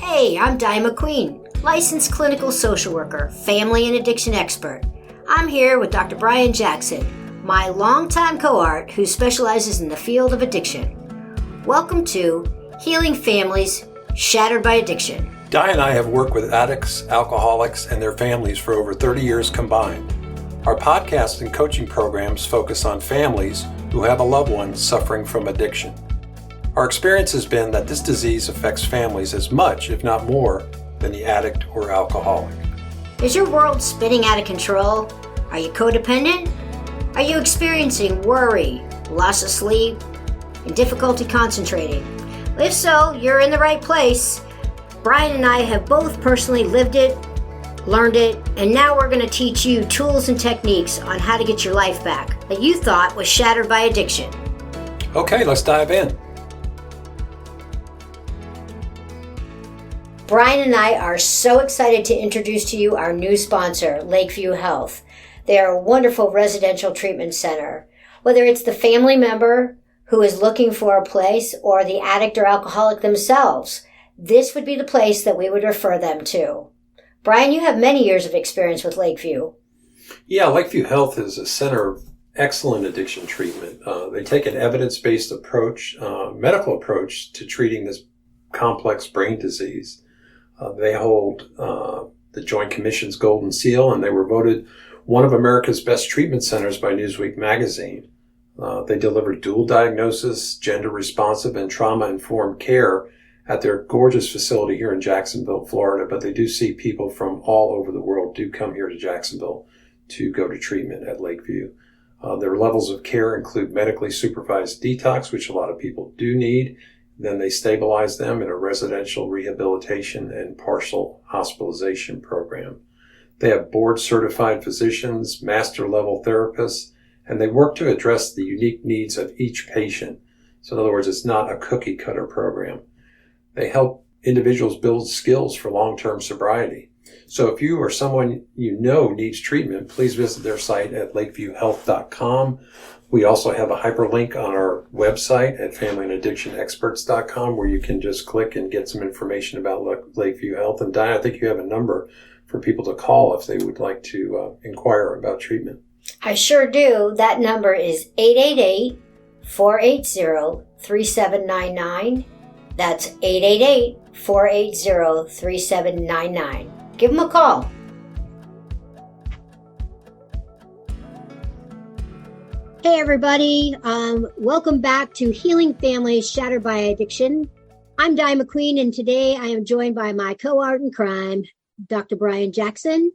Hey, I'm Di McQueen, licensed clinical social worker, family and addiction expert. I'm here with Dr. Brian Jackson, my longtime cohort who specializes in the field of addiction. Welcome to Healing Families Shattered by Addiction. Di and I have worked with addicts, alcoholics, and their families for over 30 years combined. Our podcast and coaching programs focus on families who have a loved one suffering from addiction. Our experience has been that this disease affects families as much, if not more, than the addict or alcoholic. Is your world spinning out of control? Are you codependent? Are you experiencing worry, loss of sleep, and difficulty concentrating? If so, you're in the right place. Brian and I have both personally lived it, learned it, and now we're going to teach you tools and techniques on how to get your life back that you thought was shattered by addiction. Okay, let's dive in. Brian and I are so excited to introduce to you our new sponsor, Lakeview Health. They are a wonderful residential treatment center. Whether it's the family member who is looking for a place or the addict or alcoholic themselves, this would be the place that we would refer them to. Brian, you have many years of experience with Lakeview. Yeah, Lakeview Health is a center of excellent addiction treatment. They take an evidence-based approach, medical approach to treating this complex brain disease. They hold the Joint Commission's Golden Seal, and they were voted one of America's best treatment centers by Newsweek magazine. They deliver dual diagnosis, gender-responsive, and trauma-informed care at their gorgeous facility here in Jacksonville, Florida. But they do see people from all over the world do come here to Jacksonville to go to treatment at Lakeview. Their levels of care include medically supervised detox, which a lot of people do need. Then they stabilize them in a residential rehabilitation and partial hospitalization program. They have board-certified physicians, master-level therapists, and they work to address the unique needs of each patient. So in other words, it's not a cookie-cutter program. They help individuals build skills for long-term sobriety. So if you or someone you know needs treatment, please visit their site at lakeviewhealth.com. We also have a hyperlink on our website at familyandaddictionexperts.com where you can just click and get some information about Lakeview Health. And Di, I think you have a number for people to call if they would like to inquire about treatment. I sure do. That number is 888-480-3799. That's 888-480-3799. Give them a call. Hey everybody, welcome back to Healing Families Shattered by Addiction. I'm Di McQueen, and today I am joined by my cohort in crime, Dr. Brian Jackson.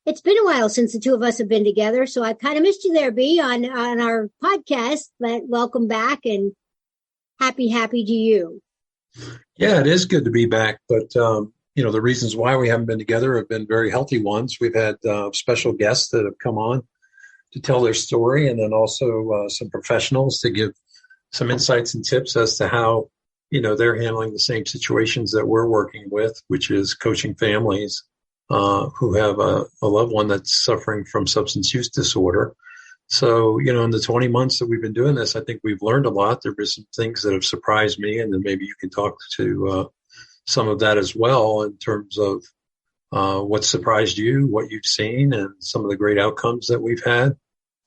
It's been a while since the two of us have been together, so I've kind of missed you there, B, on our podcast, but welcome back and happy to you. Yeah, it is good to be back, but the reasons why we haven't been together have been very healthy ones. We've had special guests that have come on to tell their story, and then also some professionals to give some insights and tips as to how, they're handling the same situations that we're working with, which is coaching families who have a loved one that's suffering from substance use disorder. So, in the 20 months that we've been doing this, I think we've learned a lot. There have been some things that have surprised me, and then maybe you can talk to some of that as well in terms of what surprised you, what you've seen, and some of the great outcomes that we've had.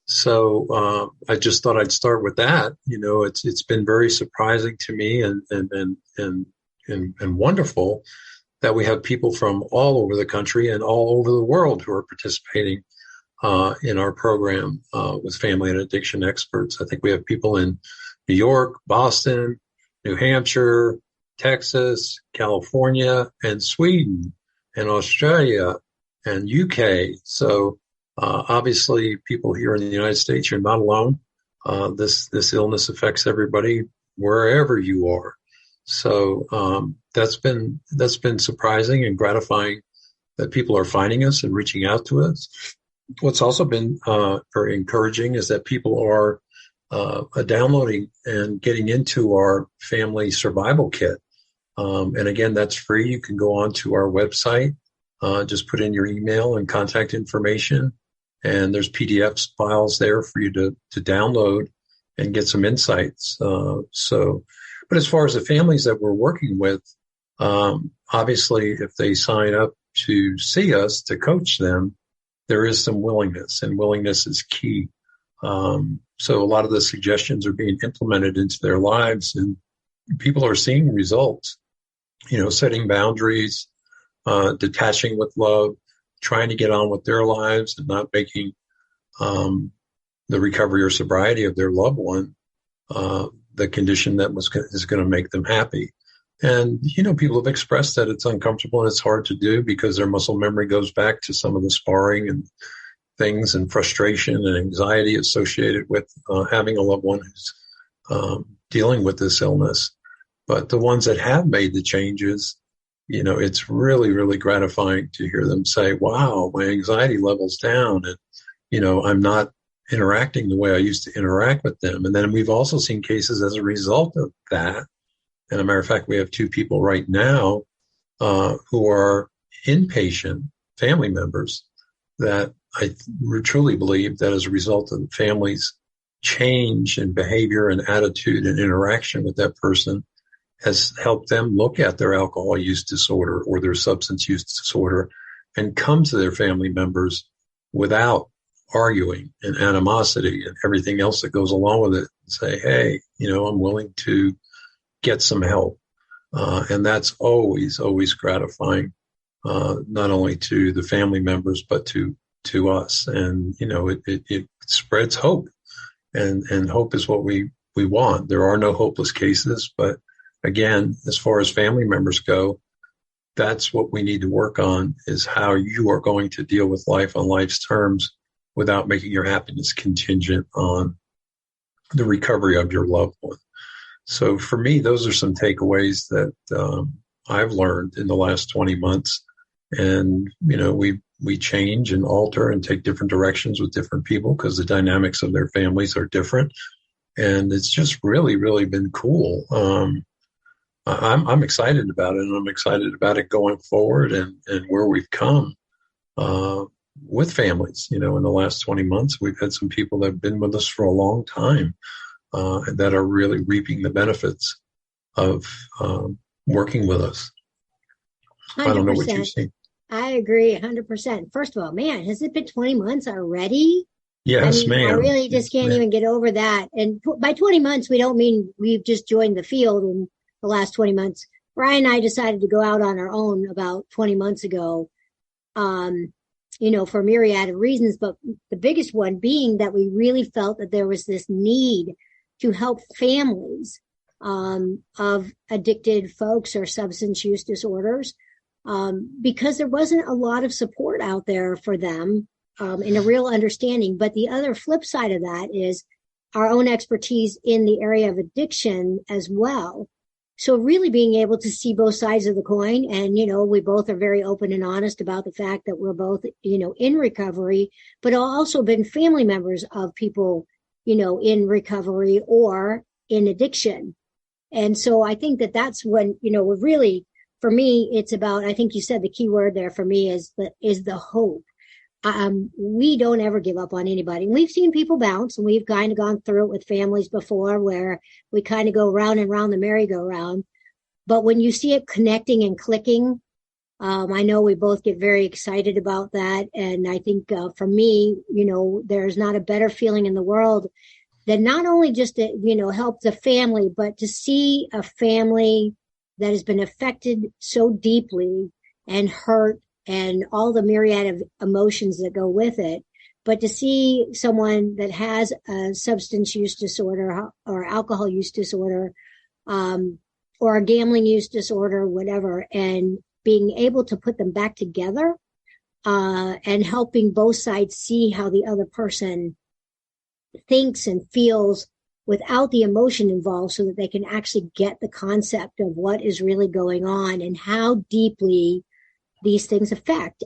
So I just thought I'd start with that. It's been very surprising to me and wonderful that we have people from all over the country and all over the world who are participating in our program with family and addiction experts. I think we have people in New York, Boston, New Hampshire, Texas, California, and Sweden, and Australia, and UK. So obviously, people here in the United States, you're not alone. This illness affects everybody wherever you are. So that's been surprising and gratifying that people are finding us and reaching out to us. What's also been very encouraging is that people are downloading and getting into our family survival kit. And again, that's free. You can go on to our website, just put in your email and contact information, and there's PDF files there for you to download and get some insights. But as far as the families that we're working with, Obviously, if they sign up to see us to coach them, there is some willingness, and willingness is key. So a lot of the suggestions are being implemented into their lives, and people are seeing results, setting boundaries, detaching with love, trying to get on with their lives and not making the recovery or sobriety of their loved one the condition that is going to make them happy. And, people have expressed that it's uncomfortable and it's hard to do because their muscle memory goes back to some of the sparring and things and frustration and anxiety associated with having a loved one who's dealing with this illness. But the ones that have made the changes, it's really, really gratifying to hear them say, wow, my anxiety level's down, and, I'm not interacting the way I used to interact with them. And then we've also seen cases as a result of that. And as a matter of fact, we have 2 people right now who are inpatient family members that I truly believe that as a result of the family's change in behavior and attitude and interaction with that person has helped them look at their alcohol use disorder or their substance use disorder and come to their family members without arguing and animosity and everything else that goes along with it and say, hey, I'm willing to get some help. And that's always, always gratifying, not only to the family members, but to us. And, it spreads hope, and hope is what we want. There are no hopeless cases, but again, as far as family members go, that's what we need to work on, is how you are going to deal with life on life's terms without making your happiness contingent on the recovery of your loved one. So for me, those are some takeaways that I've learned in the last 20 months. And, we change and alter and take different directions with different people because the dynamics of their families are different. And it's just really, really been cool. I'm excited about it, and I'm excited about it going forward and where we've come with families. In the last 20 months, we've had some people that have been with us for a long time that are really reaping the benefits of working with us. 100%. I don't know what you see. I agree 100%. First of all, man, has it been 20 months already? Yes, ma'am. I really just can't even get over that. And by 20 months, we don't mean we've just joined the field in the last 20 months. Brian and I decided to go out on our own about 20 months ago, for a myriad of reasons. But the biggest one being that we really felt that there was this need to help families of addicted folks or substance use disorders, because there wasn't a lot of support out there for them in a real understanding. But the other flip side of that is our own expertise in the area of addiction as well. So really being able to see both sides of the coin. And, we both are very open and honest about the fact that we're both, in recovery, but also been family members of people, in recovery or in addiction. And so I think that that's when, we're really, for me, it's about, I think you said the key word there for me is the hope. We don't ever give up on anybody. We've seen people bounce, and we've kind of gone through it with families before where we kind of go round and round the merry-go-round. But when you see it connecting and clicking, I know we both get very excited about that. And I think for me, there's not a better feeling in the world than not only just to, help the family, but to see a family that has been affected so deeply and hurt and all the myriad of emotions that go with it. But to see someone that has a substance use disorder or alcohol use disorder, or a gambling use disorder, whatever, and being able to put them back together, and helping both sides see how the other person thinks and feels without the emotion involved, so that they can actually get the concept of what is really going on and how deeply these things affect.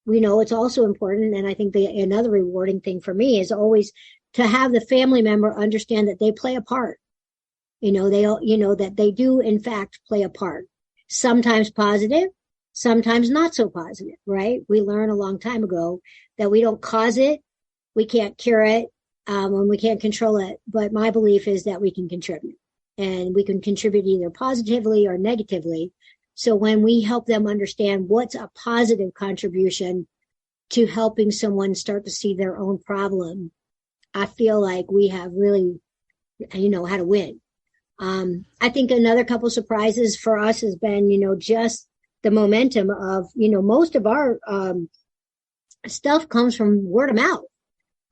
It's also important, and I think another rewarding thing for me is always to have the family member understand that they play a part. That they do in fact play a part. Sometimes positive, sometimes not so positive, right? We learned a long time ago that we don't cause it, we can't cure it, and we can't control it. But my belief is that we can contribute, and we can contribute either positively or negatively. So when we help them understand what's a positive contribution to helping someone start to see their own problem, I feel like we have really, had a win. I think another couple surprises for us has been, just the momentum of, most of our stuff comes from word of mouth.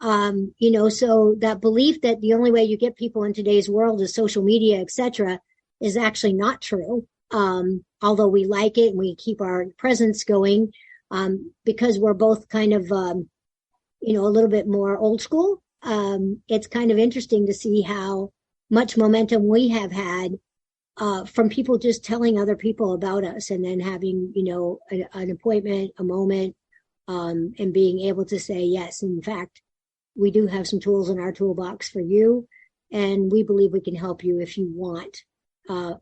So that belief that the only way you get people in today's world is social media, etc., is actually not true. Although we like it and we keep our presence going, because we're both kind of, a little bit more old school. It's kind of interesting to see how much momentum we have had from people just telling other people about us, and then having, an appointment, a moment, and being able to say, yes, in fact, we do have some tools in our toolbox for you, and we believe we can help you if you want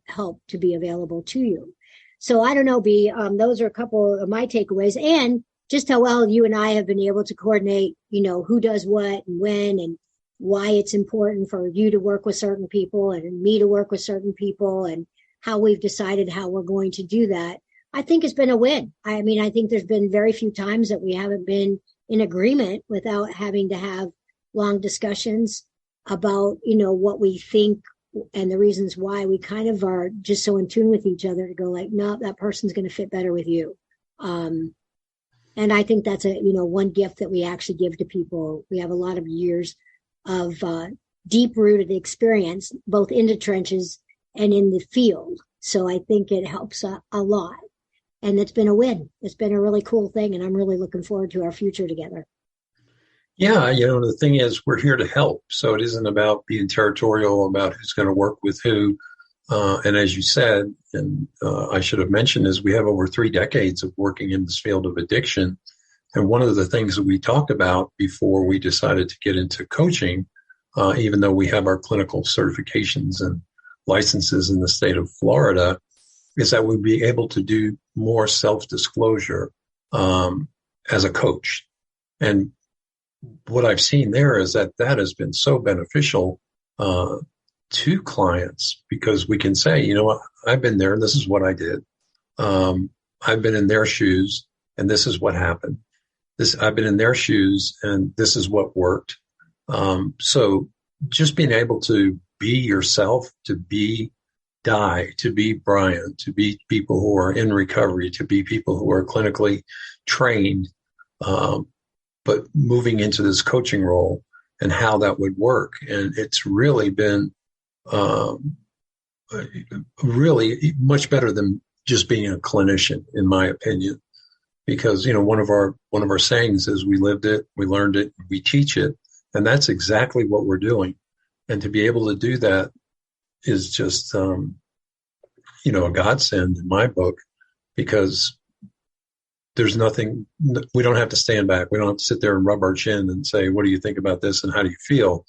help to be available to you. So I don't know, B, those are a couple of my takeaways, and just how well you and I have been able to coordinate, who does what and when, and why it's important for you to work with certain people and me to work with certain people, and how we've decided how we're going to do that. I think it's been a win. I mean, I think there's been very few times that we haven't been in agreement without having to have long discussions about, what we think and the reasons why. We kind of are just so in tune with each other to go like, no, that person's going to fit better with you. And I think that's one gift that we actually give to people. We have a lot of years of deep-rooted experience, both in the trenches and in the field. So I think it helps a lot. And it's been a win. It's been a really cool thing, and I'm really looking forward to our future together. Yeah, the thing is, we're here to help. So it isn't about being territorial about who's going to work with who. And as you said, and I should have mentioned, is we have over 3 decades of working in this field of addiction. And one of the things that we talked about before we decided to get into coaching, even though we have our clinical certifications and licenses in the state of Florida, is that we'd be able to do more self-disclosure as a coach. And what I've seen there is that has been so beneficial to clients, because we can say, what, I've been there and this is what I did. I've been in their shoes and this is what happened. I've been in their shoes and this is what worked. So just being able to be yourself, to be Di, to be Brian, to be people who are in recovery, to be people who are clinically trained, but moving into this coaching role and how that would work. And it's really been really much better than just being a clinician, in my opinion, because, one of our sayings is we lived it, we learned it, we teach it. And that's exactly what we're doing. And to be able to do that is just, a godsend in my book, because there's nothing, we don't have to stand back. We don't have to sit there and rub our chin and say, what do you think about this and how do you feel?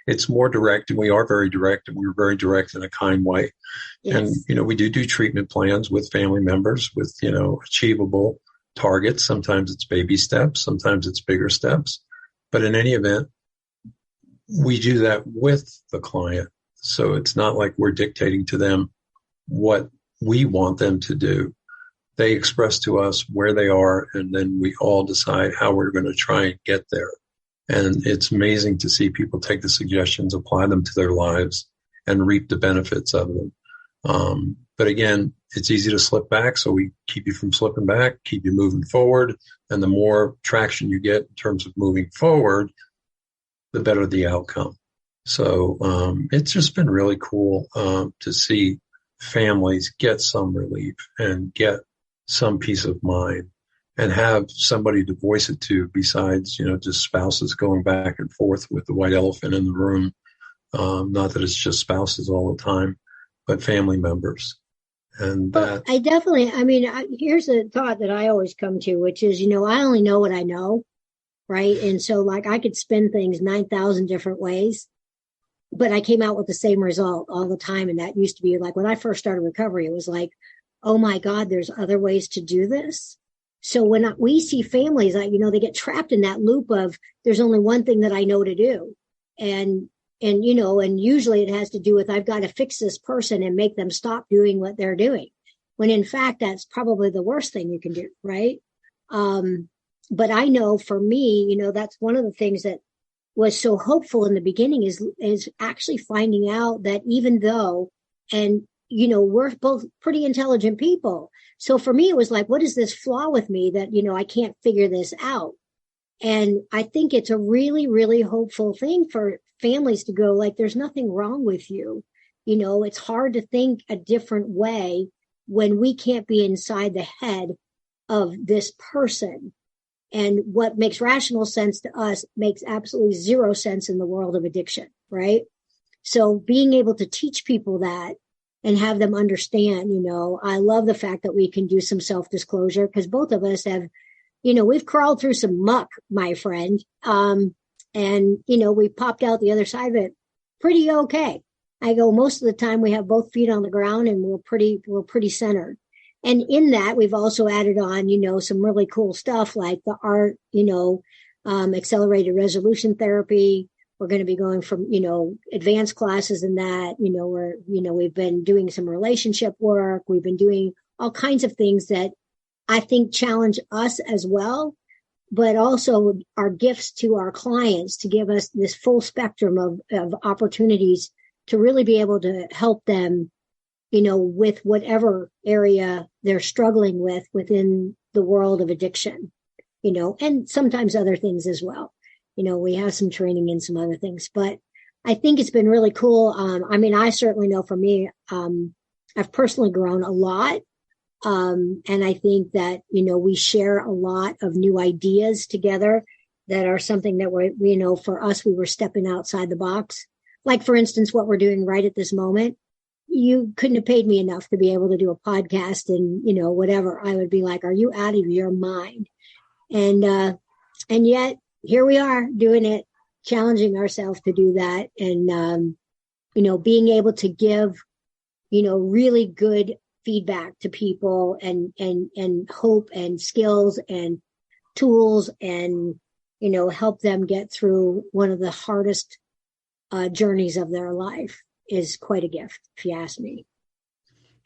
It's more direct, and we are very direct, and we're very direct in a kind way. Yes. And, we do treatment plans with family members with, achievable targets. Sometimes it's baby steps, sometimes it's bigger steps. But in any event, we do that with the client. So it's not like we're dictating to them what we want them to do. They express to us where they are, and then we all decide how we're going to try and get there. And it's amazing to see people take the suggestions, apply them to their lives, and reap the benefits of them. But again, it's easy to slip back. So we keep you from slipping back, keep you moving forward. And the more traction you get in terms of moving forward, the better the outcome. So it's just been really cool to see families get some relief and get some peace of mind, and have somebody to voice it to besides, just spouses going back and forth with the white elephant in the room. Not that it's just spouses all the time, but family members. And that here's a thought that I always come to, which is, I only know what I know, right? And so I could spin things 9,000 different ways, but I came out with the same result all the time. And that used to be like, when I first started recovery, it was like, oh my God, there's other ways to do this. So when we see families, they get trapped in that loop of, there's only one thing that I know to do. And And, and usually it has to do with, I've got to fix this person and make them stop doing what they're doing. When in fact, that's probably the worst thing you can do. Right. But I know for me, that's one of the things that was so hopeful in the beginning is actually finding out that even though, and, we're both pretty intelligent people. So for me, it was like, what is this flaw with me that, I can't figure this out? And I think it's a really, really hopeful thing for families to go like, there's nothing wrong with you. It's hard to think a different way when we can't be inside the head of this person. And what makes rational sense to us makes absolutely zero sense in the world of addiction, right? So being able to teach people that and have them understand, I love the fact that we can do some self-disclosure because both of us have, we've crawled through some muck, my friend. And, we popped out the other side of it pretty okay. I go, most of the time we have both feet on the ground and we're pretty centered. And in that, we've also added on, some really cool stuff like the art, accelerated resolution therapy. We're going to be going from, advanced classes in that, we've been doing some relationship work. We've been doing all kinds of things that I think challenge us as well, but also are gifts to our clients to give us this full spectrum of opportunities to really be able to help them, with whatever area they're struggling with within the world of addiction, and sometimes other things as well. We have some training in some other things, but I think it's been really cool. I certainly know for me, I've personally grown a lot. And I think that, we share a lot of new ideas together that are something that we're, for us, we were stepping outside the box. Like, for instance, what we're doing right at this moment, you couldn't have paid me enough to be able to do a podcast and, whatever. I would be like, are you out of your mind? And yet here we are doing it, challenging ourselves to do that. And, being able to give, really good feedback to people and hope and skills and tools and, help them get through one of the hardest journeys of their life is quite a gift, if you ask me.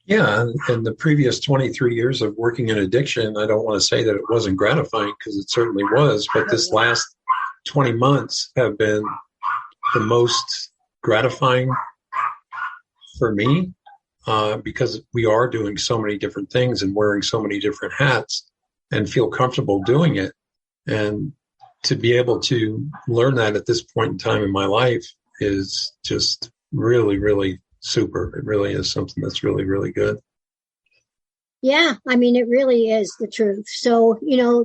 Yeah. And the previous 23 years of working in addiction, I don't want to say that it wasn't gratifying because it certainly was, but this last 20 months have been the most gratifying for me. Because we are doing so many different things and wearing so many different hats and feel comfortable doing it. And to be able to learn that at this point in time in my life is just really, really super. It really is something that's really, really good. Yeah, it really is the truth. So,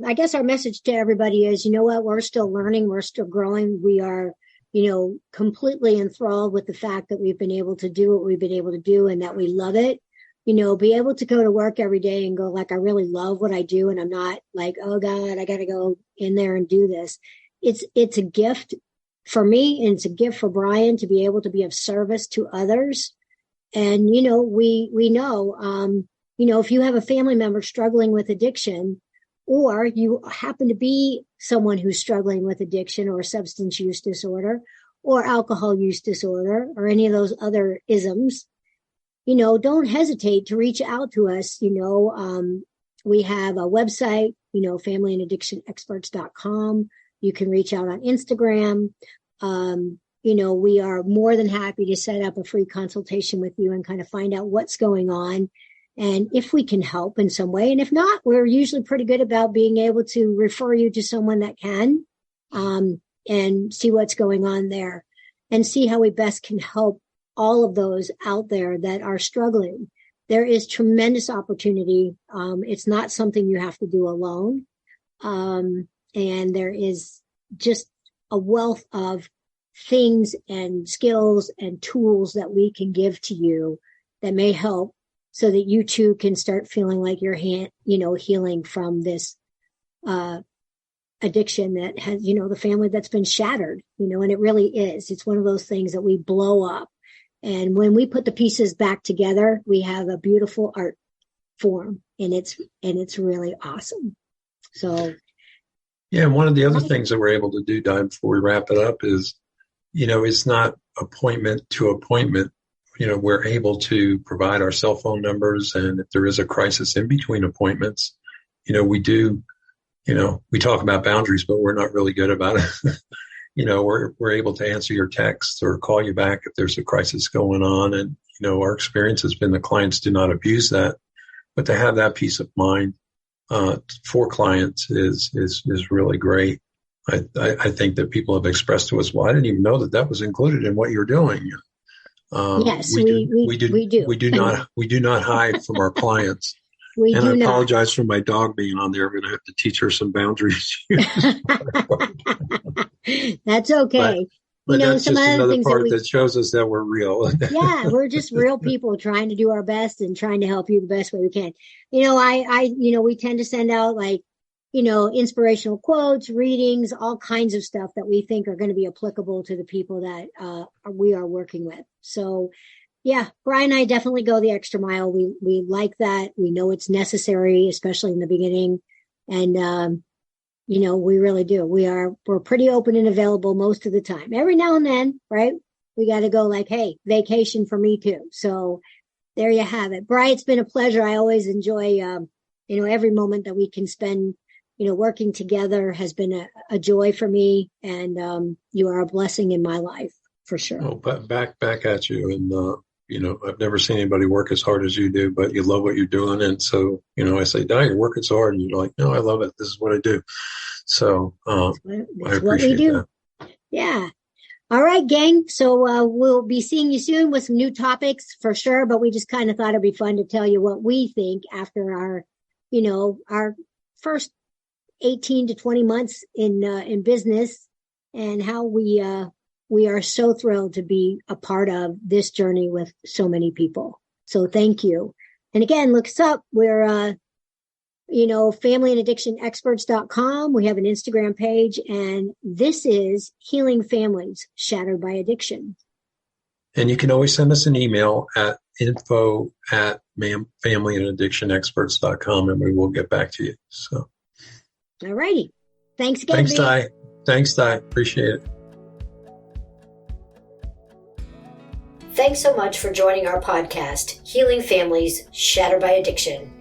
I guess our message to everybody is, what, we're still learning, we're still growing. We are completely enthralled with the fact that we've been able to do what we've been able to do and that we love it. Be able to go to work every day and go like, I really love what I do. And I'm not like, oh God, I got to go in there and do this. It's a gift for me and it's a gift for Brian to be able to be of service to others. And, we know, if you have a family member struggling with addiction, or you happen to be someone who's struggling with addiction or substance use disorder or alcohol use disorder or any of those other isms, don't hesitate to reach out to us. We have a website, familyandAddictionExperts.com. You can reach out on Instagram. We are more than happy to set up a free consultation with you and kind of find out what's going on. And if we can help in some way, and if not, we're usually pretty good about being able to refer you to someone that can, and see what's going on there and see how we best can help all of those out there that are struggling. There is tremendous opportunity. It's not something you have to do alone. And there is just a wealth of things and skills and tools that we can give to you that may help, so that you too can start feeling like you're, healing from this addiction that has, the family that's been shattered, and it really is. It's one of those things that we blow up. And when we put the pieces back together, we have a beautiful art form, and it's really awesome. So. Yeah. And one of the other things that we're able to do, Di, before we wrap it up is, it's not appointment to appointment, we're able to provide our cell phone numbers. And if there is a crisis in between appointments, we do, we talk about boundaries, but we're not really good about it. We're able to answer your texts or call you back if there's a crisis going on. And, our experience has been the clients do not abuse that, but to have that peace of mind, for clients is really great. I think that people have expressed to us, well, I didn't even know that was included in what you're doing. Yes, we do. We do not hide from our clients. I apologize for my dog being on there. I'm going to have to teach her some boundaries. That's okay. But that's just another part that shows us that we're real. Yeah, we're just real people trying to do our best and trying to help you the best way we can. We tend to send out inspirational quotes, readings, all kinds of stuff that we think are going to be applicable to the people that we are working with. So, yeah, Brian and I definitely go the extra mile. We like that. We know it's necessary, especially in the beginning. And, we really do. We're pretty open and available most of the time. Every now and then, right? We got to go like, hey, vacation for me too. So there you have it. Brian, it's been a pleasure. I always enjoy, every moment that we can spend, working together has been a joy for me. And you are a blessing in my life for sure. Oh, but back at you. And, I've never seen anybody work as hard as you do, but you love what you're doing. And so, I say, Di, you're working so hard. And you're like, no, I love it. This is what I do. So I appreciate that. Yeah. All right, gang. So we'll be seeing you soon with some new topics for sure. But we just kind of thought it'd be fun to tell you what we think after our first 18 to 20 months in business, and how we are so thrilled to be a part of this journey with so many people. So thank you. And again, look us up. We're, familyandAddictionExperts.com. We have an Instagram page, and this is Healing Families Shattered by Addiction. And you can always send us an email at info@familyandAddictionExperts.com, and we will get back to you. So. All righty. Thanks again. Thanks, Di. Appreciate it. Thanks so much for joining our podcast, Healing Families Shattered by Addiction.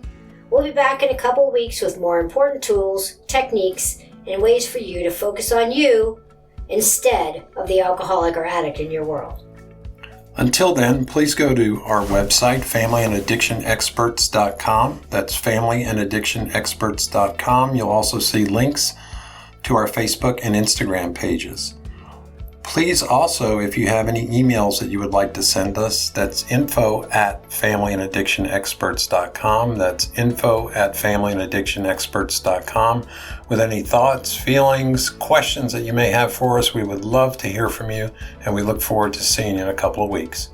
We'll be back in a couple weeks with more important tools, techniques, and ways for you to focus on you instead of the alcoholic or addict in your world. Until then, please go to our website, familyandAddictionExperts.com. That's familyandAddictionExperts.com. You'll also see links to our Facebook and Instagram pages. Please also, if you have any emails that you would like to send us, that's info@familyandAddictionExperts.com. That's info@familyandAddictionExperts.com. With any thoughts, feelings, questions that you may have for us, we would love to hear from you, and we look forward to seeing you in a couple of weeks.